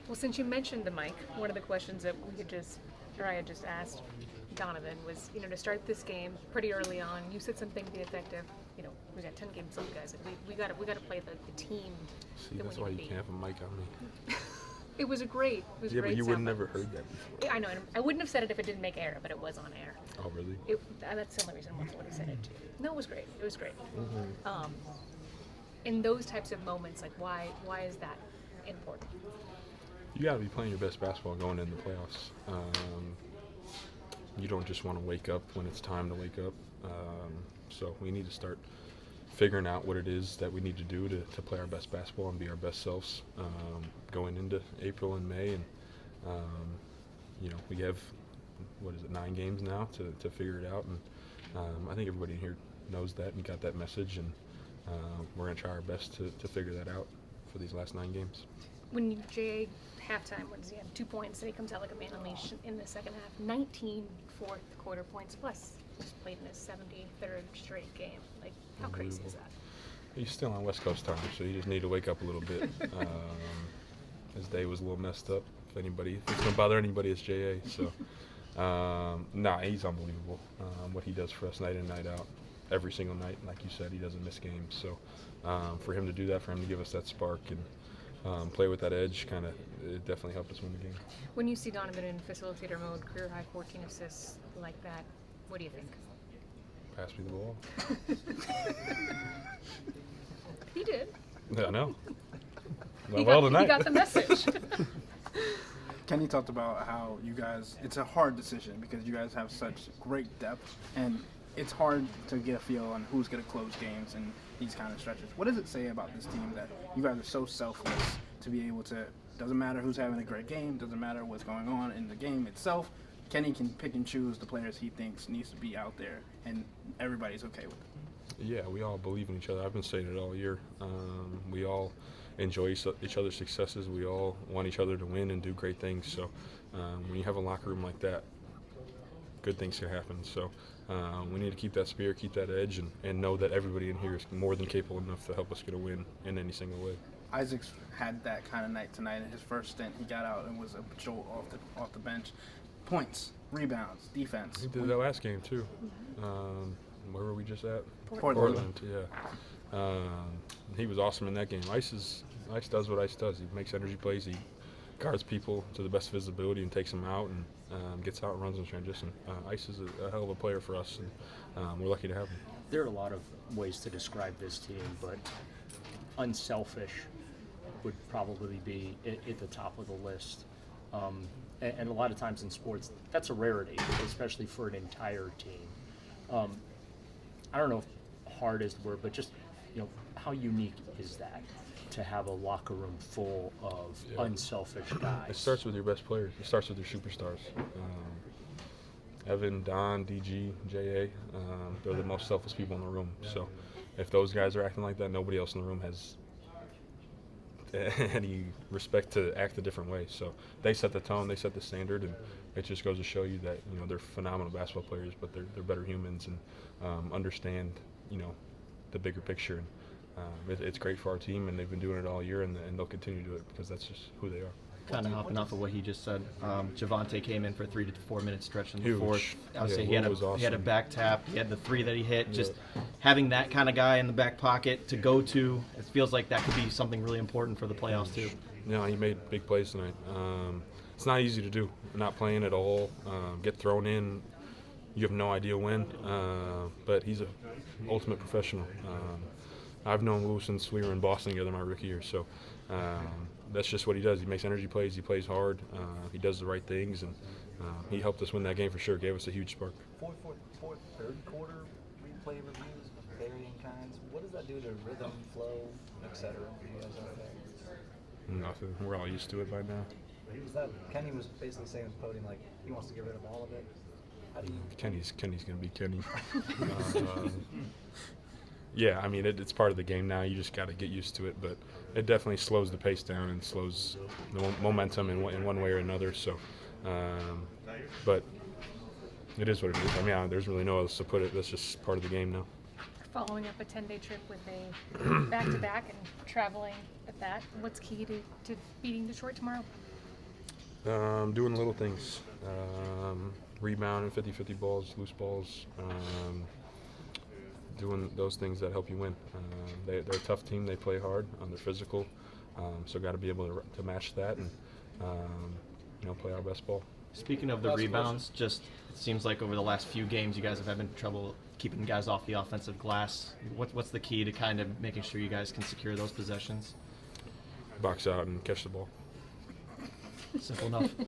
Well, since you mentioned the mic, one of the questions that I had just asked Donovan was, to start this game pretty early on. You said something to the effect of, we got 10 games left, guys. We got to play the team. See, that's why you can't have a mic on me. It was a great. Yeah, but you would have never heard that before. I know. I wouldn't have said it if it didn't make air, but it was on air. Oh, really? That's the only reason I would have said it too. No, it was great. It was great. Mm-hmm. In those types of moments, like why is that important? You got to be playing your best basketball going into the playoffs. You don't just want to wake up when it's time to wake up. So we need to start figuring out what it is that we need to do to play our best basketball and be our best selves going into April and May. And, we have, 9 games now to figure it out. And I think everybody in here knows that and got that message. And we're going to try our best to figure that out for these last 9 games. When Jay halftime, what does he have? 2 points, and he comes out like a man unleashed in the second half. 19 fourth quarter points plus. Just played in his 73rd straight game. Like, how crazy is that? He's still on West Coast time, so you just need to wake up a little bit. His day was a little messed up. If it's going to bother anybody, it's J.A. So, he's unbelievable. What he does for us night in, night out, every single night. Like you said, he doesn't miss games. So, for him to do that, for him to give us that spark and play with that edge, it definitely helped us win the game. When you see Donovan in facilitator mode, career high 14 assists like that, what do you think? Pass me the ball. He did. Yeah, I know. He tonight. got the message. Kenny talked about how you guys, it's a hard decision because you guys have such great depth, and it's hard to get a feel on who's going to close games and these kind of stretches. What does it say about this team that you guys are so selfless to be able to, doesn't matter who's having a great game, doesn't matter what's going on in the game itself, Kenny can pick and choose the players he thinks needs to be out there, and everybody's okay with it. Yeah, we all believe in each other. I've been saying it all year. We all enjoy each other's successes. We all want each other to win and do great things. So when you have a locker room like that, good things can happen. So we need to keep that spirit, keep that edge, and know that everybody in here is more than capable enough to help us get a win in any single way. Isaac's had that kind of night tonight. In his first stint, he got out and was a jolt off the bench. Points, rebounds, defense. He did that last game too. Where were we just at? Portland. Yeah. He was awesome in that game. Ice does what Ice does. He makes energy plays. He guards people to the best of his ability and takes them out and gets out and runs in transition. Ice is a hell of a player for us, and we're lucky to have him. There are a lot of ways to describe this team, but unselfish would probably be at the top of the list. And a lot of times in sports, that's a rarity, especially for an entire team. I don't know if hard is the word, but just, how unique is that to have a locker room full of unselfish guys? It starts with your best players. It starts with your superstars. Evan, Don, DG, JA, they're the most selfless people in the room. So if those guys are acting like that, nobody else in the room has any respect to act a different way. So they set the tone, they set the standard, and it just goes to show you that they're phenomenal basketball players, but they're better humans and understand the bigger picture. And it's great for our team, and they've been doing it all year, and they'll continue to do it because that's just who they are. Kind of hopping off of what he just said, Javante came in for a 3 to 4 minute stretch in the Huge. fourth. I would say he had a back tap. He had the 3 that he hit. Just having that kind of guy in the back pocket to go to, it feels like that could be something really important for the playoffs too. Yeah, he made big plays tonight. It's not easy to do. Not playing at all, get thrown in. You have no idea when, but he's an ultimate professional. I've known Lou since we were in Boston together my rookie year, so that's just what he does. He makes energy plays, he plays hard, he does the right things, and he helped us win that game for sure, gave us a huge spark. Fourth, third quarter replay reviews of varying kinds, what does that do to rhythm, flow, etc. for you guys out there? Nothing. We're all used to it by now. Kenny was basically saying with podium, like, he wants to get rid of all of it. How do you... Kenny's going to be Kenny. Yeah, I mean, it's part of the game now. You just got to get used to it, but it definitely slows the pace down and slows the momentum in one way or another. So, but it is what it is. I mean, there's really no else to put it. That's just part of the game now. Following up a 10-day trip with a back-to-back and traveling at that, what's key to beating Detroit tomorrow? Doing little things, rebounding 50-50 balls, loose balls, doing those things that help you win. They're a tough team. They play hard. They're physical, so got to be able to match that and play our best ball. Speaking of the rebounds, just it seems like over the last few games you guys have had trouble keeping guys off the offensive glass. What's the key to kind of making sure you guys can secure those possessions? Box out and catch the ball. Simple enough.